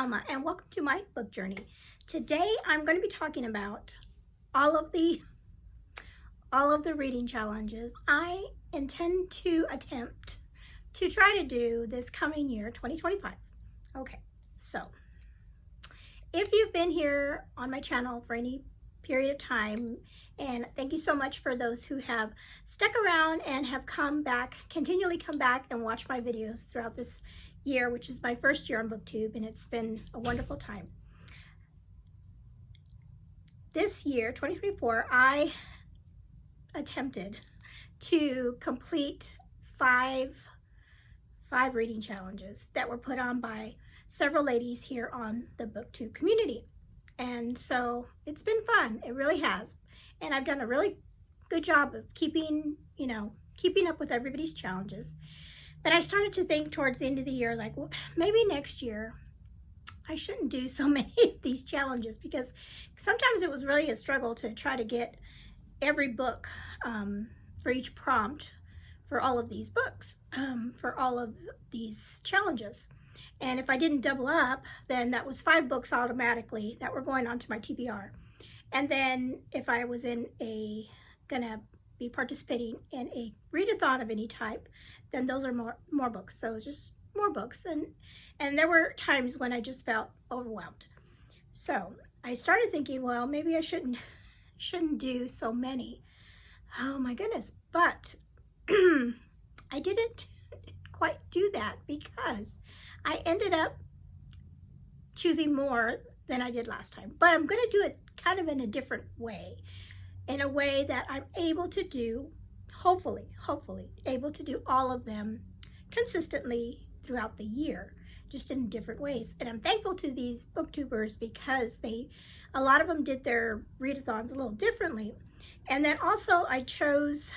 Alma, and welcome to my book journey. Today I'm going to be talking about all of the reading challenges I intend to attempt to try to do this coming year, 2025. Okay, so if you've been here on my channel for any period of time, and thank you so much for those who have stuck around and have continually come back and watched my videos throughout this year, which is my first year on BookTube, and it's been a wonderful time. This year, 2024, I attempted to complete five reading challenges that were put on by several ladies here on the BookTube community. And so it's been fun. It really has. And I've done a really good job of keeping up with everybody's challenges. But I started to think towards the end of the year, like, well, maybe next year I shouldn't do so many of these challenges, because sometimes it was really a struggle to try to get every book for each prompt for all of these books, for all of these challenges. And if I didn't double up, then that was 5 books automatically that were going onto my TBR. And then if I was gonna be participating in a readathon of any type, then those are more books. So it's just more books, and there were times when I just felt overwhelmed. So I started thinking, well, maybe I shouldn't do so many. Oh my goodness. But I didn't quite do that, because I ended up choosing more than I did last time. But I'm going to do it kind of in a different way, in a way that I'm able to do, hopefully able to do all of them consistently throughout the year, just in different ways. And I'm thankful to these booktubers, because a lot of them did their readathons a little differently. And then also I chose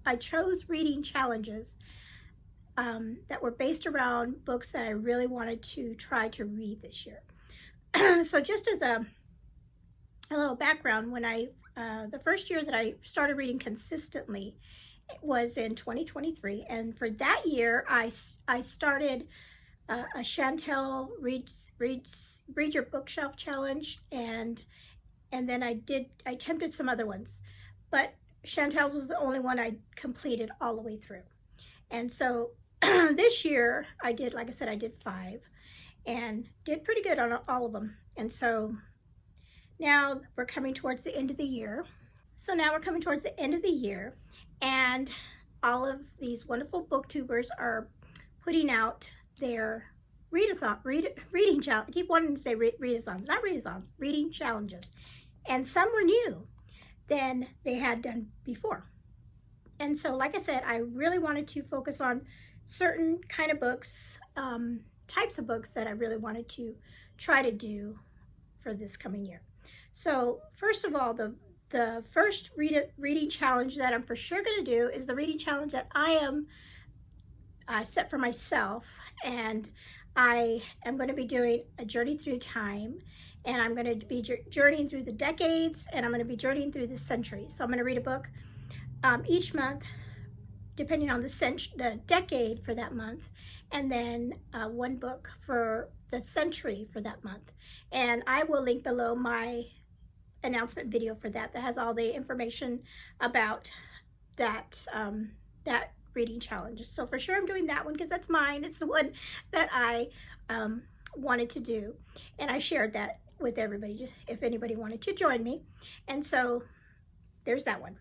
I chose reading challenges that were based around books that I really wanted to try to read this year. So just as a little background, when the first year that I started reading consistently was in 2023, and for that year I started a Chantel Read Your Bookshelf challenge, and then I attempted some other ones, but Chantel's was the only one I completed all the way through. And so this year I did, like I said, I did 5 and did pretty good on all of them. And so now we're coming towards the end of the year. And all of these wonderful booktubers are putting out their reading challenge. I keep wanting to say readathons, not readathons, reading challenges. And some were new than they had done before. And so, like I said, I really wanted to focus on certain kind of books, types of books that I really wanted to try to do for this coming year. So first of all, the first reading challenge that I'm for sure going to do is the reading challenge that I set for myself. And I am going to be doing a journey through time, and I'm going to be journeying through the decades, and I'm going to be journeying through the centuries. So I'm going to read a book each month, depending on the decade for that month, and then one book for the century for that month. And I will link below my announcement video for that has all the information about that reading challenge. So for sure I'm doing that one, because that's mine. It's the one that I wanted to do, and I shared that with everybody, just if anybody wanted to join me. And so there's that one.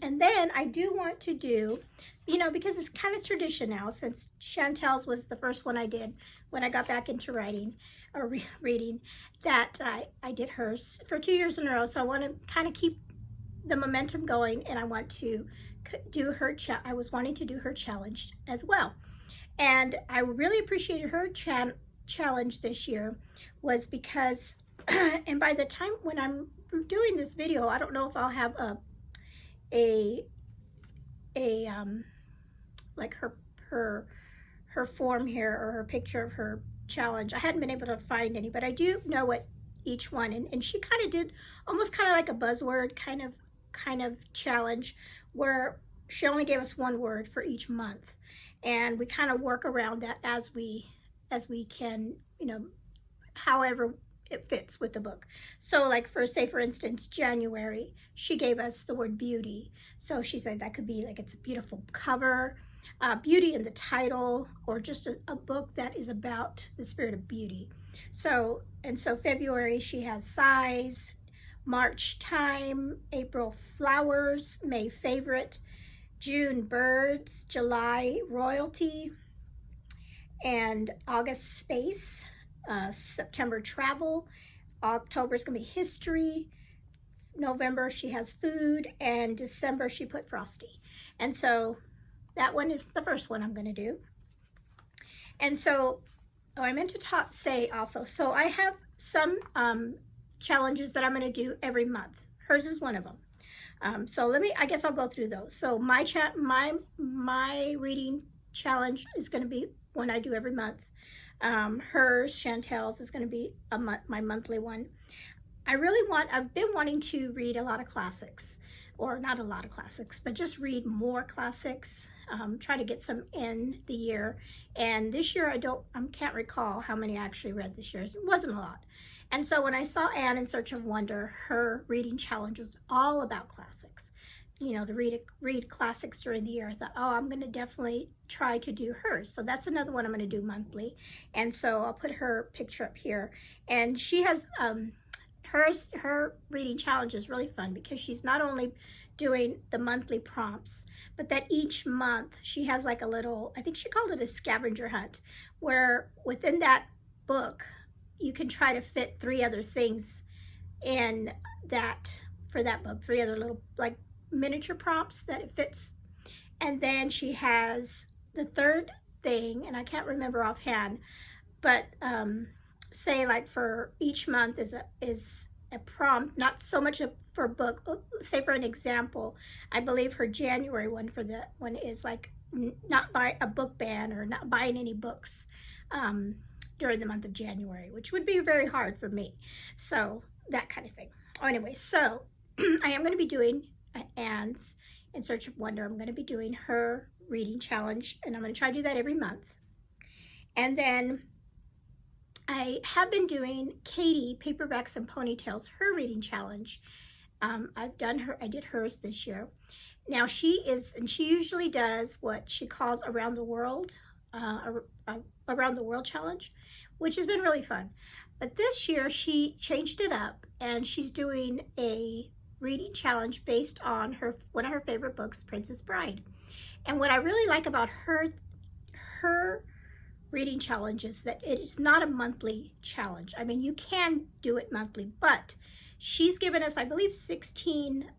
And then I do want to do, because it's kind of tradition now, since Chantel's was the first one I did when I got back into writing or reading, that I did hers for 2 years in a row. So I want to kind of keep the momentum going, and I want to do her I was wanting to do her challenge as well. And I really appreciated her challenge this year, was because and by the time when I'm doing this video, I don't know if I'll have like her form here, or her picture of her challenge. I hadn't been able to find any, but I do know what each one, and she kind of did almost kind of like a buzzword kind of challenge, where she only gave us one word for each month, and we kind of work around that as we as we can, however it fits with the book. So like for instance, January, she gave us the word beauty. So she said that could be like it's a beautiful cover, beauty in the title, or just a book that is about the spirit of beauty. So February she has size, March time, April flowers, May favorite, June birds, July royalty, and August space, September travel, October is going to be history, November she has food, and December she put frosty. And so that one is the first one I'm going to do. And so, I meant to say also, so I have some challenges that I'm going to do every month. Hers is one of them. So I guess I'll go through those. So my reading challenge is going to be one I do every month. Hers, Chantel's, is going to be my monthly one. I've been wanting to read a lot of classics, or not a lot of classics, but just read more classics, try to get some in the year. And this year I can't recall how many I actually read this year. It wasn't a lot. And so when I saw Anne in Search of Wonder, her reading challenge was all about classics. To read classics during the year. I thought, I'm going to definitely try to do hers. So that's another one I'm going to do monthly. And so I'll put her picture up here. And she has, her reading challenge is really fun because she's not only doing the monthly prompts, but that each month she has like a little, I think she called it a scavenger hunt, where within that book, you can try to fit 3 other things in for that book, 3 other little like miniature prompts that it fits. And then she has the third thing, and I can't remember offhand, but say like for each month is a prompt, not so much for a book. Say for an example, I believe her January one is like not buy a book ban, or not buying any books during the month of January, which would be very hard for me. So that kind of thing. Anyway, so I am going to be doing Anne's in Search of Wonder. I'm going to be doing her reading challenge, and I'm going to try to do that every month. And then I have been doing Katie Paperbacks and Ponytails, her reading challenge. I did hers this year. Now she usually does what she calls Around the World challenge, which has been really fun. But this year she changed it up, and she's doing a reading challenge based on one of her favorite books, Princess Bride. And what I really like about her reading challenge is that it is not a monthly challenge. I mean, you can do it monthly, but she's given us, I believe, 16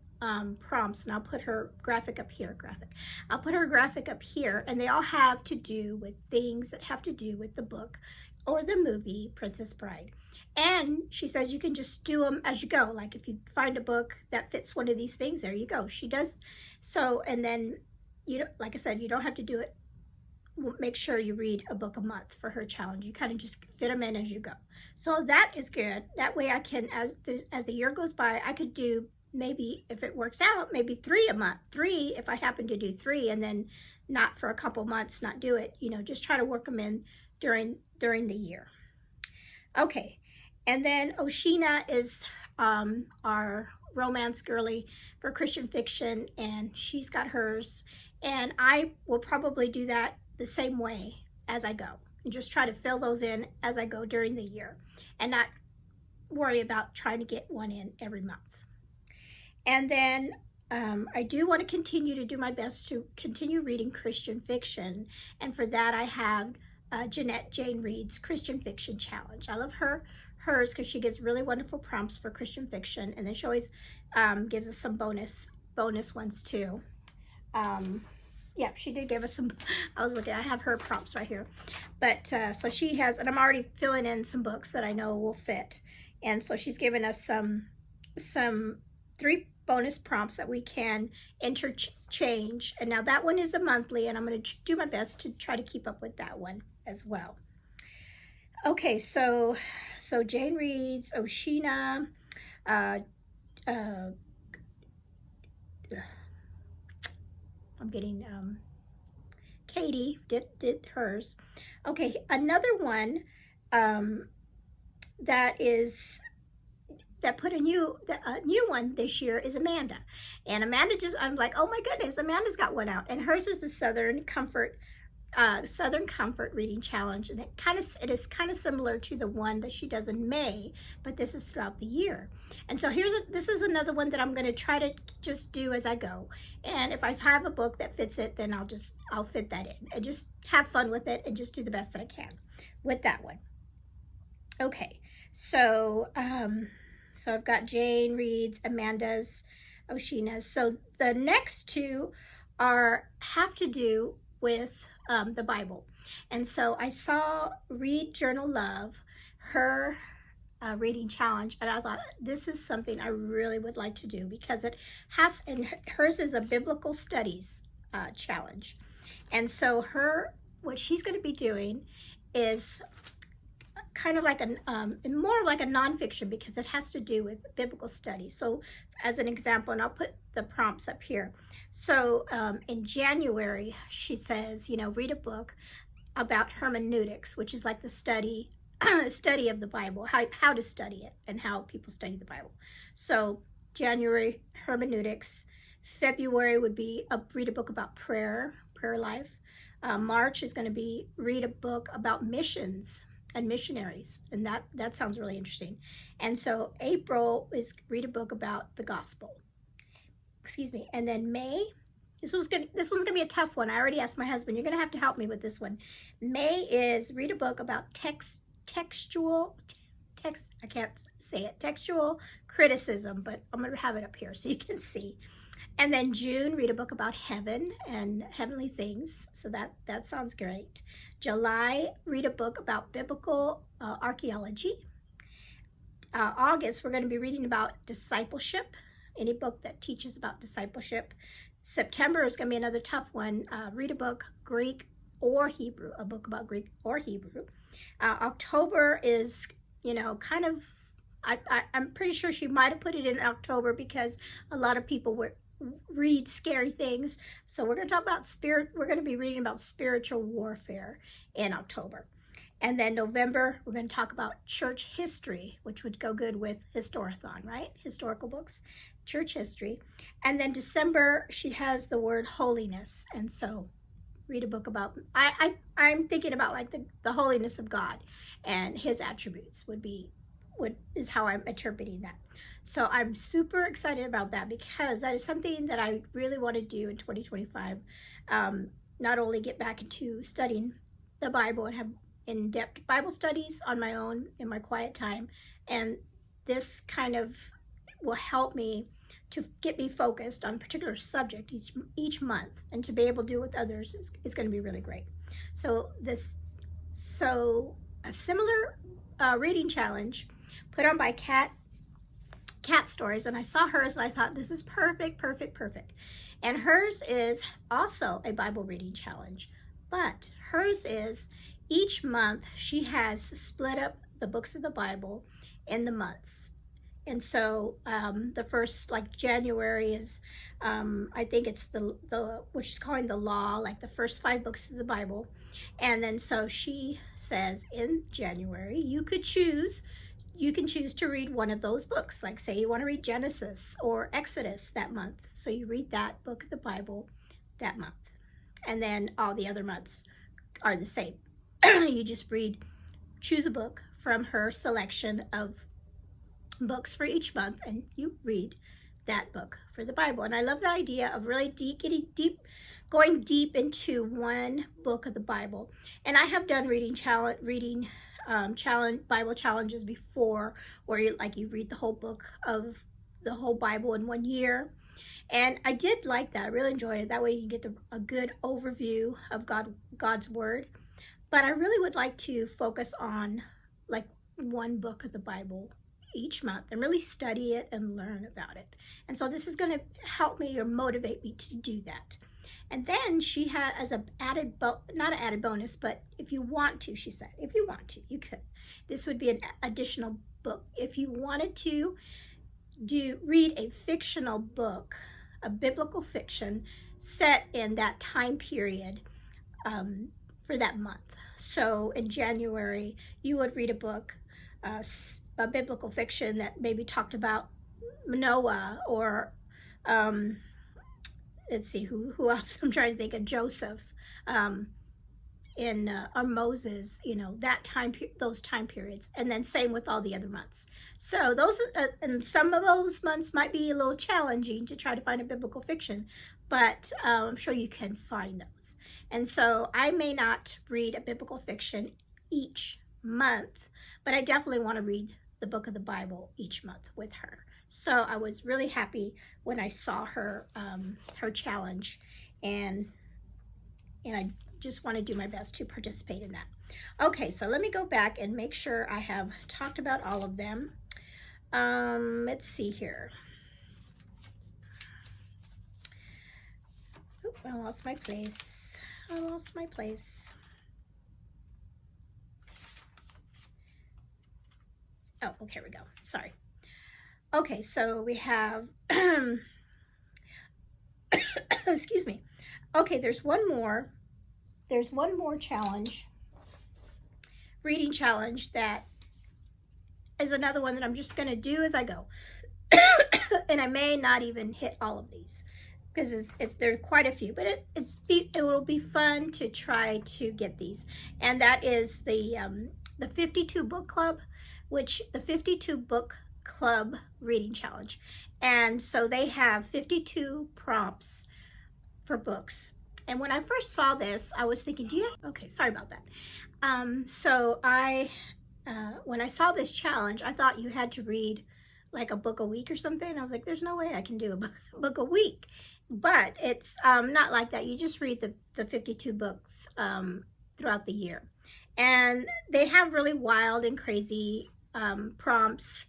prompts, and I'll put her graphic up here. I'll put her graphic up here, and they all have to do with things that have to do with the book or the movie Princess Bride. And she says you can just do them as you go. Like if you find a book that fits one of these things, there you go. She does so, and then like I said, you don't have to do it. Make sure you read a book a month for her challenge. You kind of just fit them in as you go. So that is good. That way I can, as the year goes by, I could do, maybe if it works out, maybe 3 a month. 3 if I happen to do 3, and then not for a couple months, not do it. Just try to work them in during the year. Okay, and then Oshina is our romance girly for Christian fiction, and she's got hers, and I will probably do that the same way as I go, and just try to fill those in as I go during the year, and not worry about trying to get one in every month. And then I do want to continue to do my best to continue reading Christian fiction, and for that I have Jeanette Jane Reed's Christian Fiction Challenge. I love hers because she gives really wonderful prompts for Christian fiction, and then she always gives us some bonus ones too. Yeah, she did give us some. I have her prompts right here. But so she has, and I'm already filling in some books that I know will fit. And so she's given us some 3 bonus prompts that we can interchange. And now that one is a monthly, and I'm going to do my best to try to keep up with that one as well. Okay, so Jane Reed's, Oshina, I'm getting Katie did hers. Okay, another one that put a new one this year is Amanda. And Amanda I'm like, oh my goodness, Amanda's got one out. And hers is the Southern Comfort Reading Challenge, and it is kind of similar to the one that she does in May, but this is throughout the year. And so this is another one that I'm going to try to just do as I go. And if I have a book that fits it, then I'll fit that in and just have fun with it and just do the best that I can with that one. Okay, so I've got Jane Reed's, Amanda's, Oshina's. So the next two have to do with the Bible. And so I saw Read Journal Love, her reading challenge, and I thought this is something I really would like to do because it has, and hers is a biblical studies challenge. And so what she's going to be doing is kind of like more like a nonfiction because it has to do with biblical studies. So as an example, and I'll put the prompts up here. So in January, she says, read a book about hermeneutics, which is like the study of the Bible, how to study it and how people study the Bible. So January, hermeneutics. February would be read a book about prayer life. March is going to be read a book about missions and missionaries, and that sounds really interesting. And so April is read a book about the gospel. Excuse me. And then May, this one's gonna be a tough one. I already asked my husband, you're gonna have to help me with this one. May is read a book about textual criticism, but I'm gonna have it up here so you can see. And then June, read a book about heaven and heavenly things. So that sounds great. July, read a book about biblical archaeology. August, we're going to be reading about discipleship, any book that teaches about discipleship. September is going to be another tough one. Read a book, Greek or Hebrew, a book about Greek or Hebrew. October is, kind of, I'm pretty sure she might have put it in October because a lot of people read scary things. So we're going to talk about we're going to be reading about spiritual warfare in October. And then November, we're going to talk about church history, which would go good with Historathon, right? Historical books, church history. And then December, she has the word holiness. And so read a book about, I'm thinking about like the holiness of God and his attributes is how I'm interpreting that. So I'm super excited about that because that is something that I really want to do in 2025. Not only get back into studying the Bible and have in-depth Bible studies on my own in my quiet time, and this kind of will help me to get me focused on a particular subject each month, and to be able to do it with others is going to be really great. So a similar reading challenge put on by Cat Stories, and I saw hers and I thought this is perfect. And hers is also a Bible reading challenge, but hers is each month she has split up the books of the Bible in the months. And so the first, like January is, I think it's the what she's calling the law, like the first 5 books of the Bible. And then so she says in January, you can choose to read one of those books. Like say you want to read Genesis or Exodus that month. So you read that book of the Bible that month. And then all the other months are the same. You just choose a book from her selection of books for each month, and you read that book for the Bible. And I love the idea of really going deep into one book of the Bible. And I have done Bible challenges before, where you read the whole book of the whole Bible in 1 year. And I did like that. I really enjoyed it. That way you get a good overview of God's word. But I really would like to focus on like one book of the Bible each month and really study it and learn about it. And so this is going to help me or motivate me to do that. And then she has as not an added bonus, but if you want to, she said, if you want to, you could. This would be an additional book. If you wanted to read a fictional book, a biblical fiction set in that time period for that month. So in January, you would read a book, a biblical fiction that maybe talked about Noah, or let's see, who else? I'm trying to think of Joseph, or Moses, those time periods, and then same with all the other months. So those, and some of those months might be a little challenging to try to find a biblical fiction, but I'm sure you can find those. And so I may not read a biblical fiction each month, but I definitely want to read the book of the Bible each month with her. So I was really happy when I saw her challenge, and I just want to do my best to participate in that. Okay, so let me go back and make sure I have talked about all of them. Let's see here. Oop, I lost my place. Oh, okay, here we go. Sorry. Okay, so we have, excuse me. Okay, there's one more challenge, reading challenge, that is another one that I'm just going to do as I go. And I may not even hit all of these, because there are quite a few, but it will be fun to try to get these. And that is the 52 book club, which the 52 book club reading challenge. And so they have 52 prompts for books. And when I first saw this, I was thinking, okay, sorry about that. So when I saw this challenge, I thought you had to read like a book a week or something. I was like, there's no way I can do a book a week. But it's not like that. You just read the 52 books throughout the year. And they have really wild and crazy prompts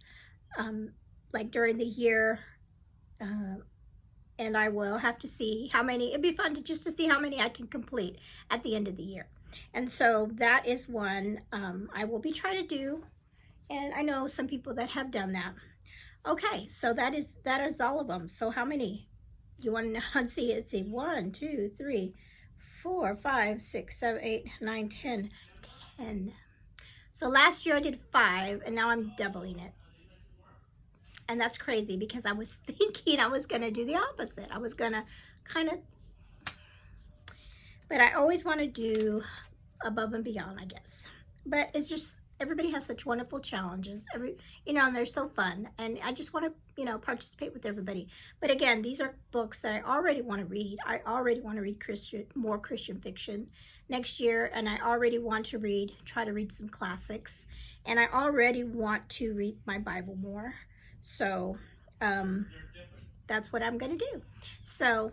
like during the year. And I will have to see how many. It'd be fun to see how many I can complete at the end of the year. And so that is one I will be trying to do. And I know some people that have done that. Okay, so that is all of them. So how many? You want to know? Let's see. 1, 2, 3, 4, 5, 6, 7, 8, 9, 10. So last year I did 5, and now I'm doubling it. And that's crazy, because I was thinking I was going to do the opposite. I was going to but I always want to do above and beyond, I guess. But it's just, everybody has such wonderful challenges, and they're so fun. And I just want to, participate with everybody. But again, these are books that I already want to read. I already want to read more Christian fiction next year. And I already want to try to read some classics. And I already want to read my Bible more. So that's what I'm going to do. So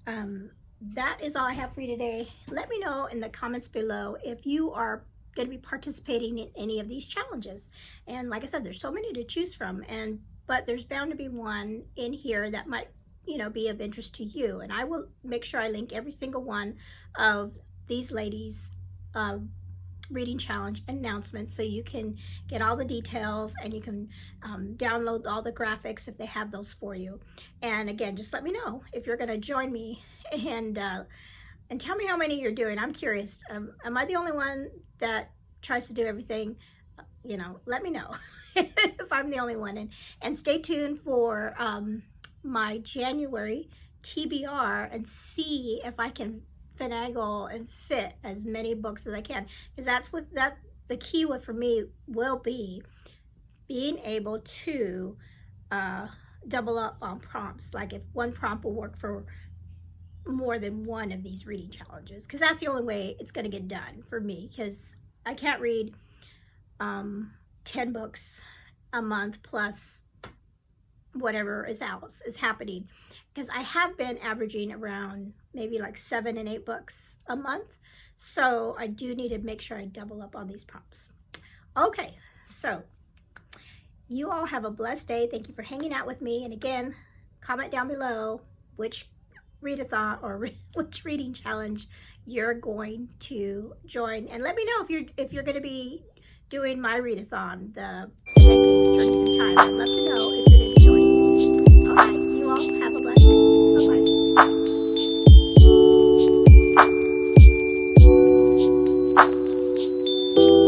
that is all I have for you today. Let me know in the comments below if you are going to be participating in any of these challenges. And like I said, there's so many to choose from, but there's bound to be one in here that might be of interest to you. And I will make sure I link every single one of these ladies' reading challenge announcements, so you can get all the details, and you can download all the graphics if they have those for you. And again, just let me know if you're going to join me, and tell me how many you're doing. I'm curious. Am I the only one that tries to do everything? Let me know if I'm the only one. And stay tuned for my January TBR, and see if I can finagle and fit as many books as I can, because the key for me will be being able to double up on prompts. Like if one prompt will work for more than one of these reading challenges, because that's the only way it's going to get done for me, because I can't read 10 books a month plus whatever is happening, because I have been averaging around maybe like 7 and 8 books a month. So I do need to make sure I double up on these prompts. Okay, so you all have a blessed day. Thank you for hanging out with me. And again, comment down below which readathon or which reading challenge you're going to join, and let me know if you're going to be doing my readathon, the Decades Journey Through Time. I'd love to know if it is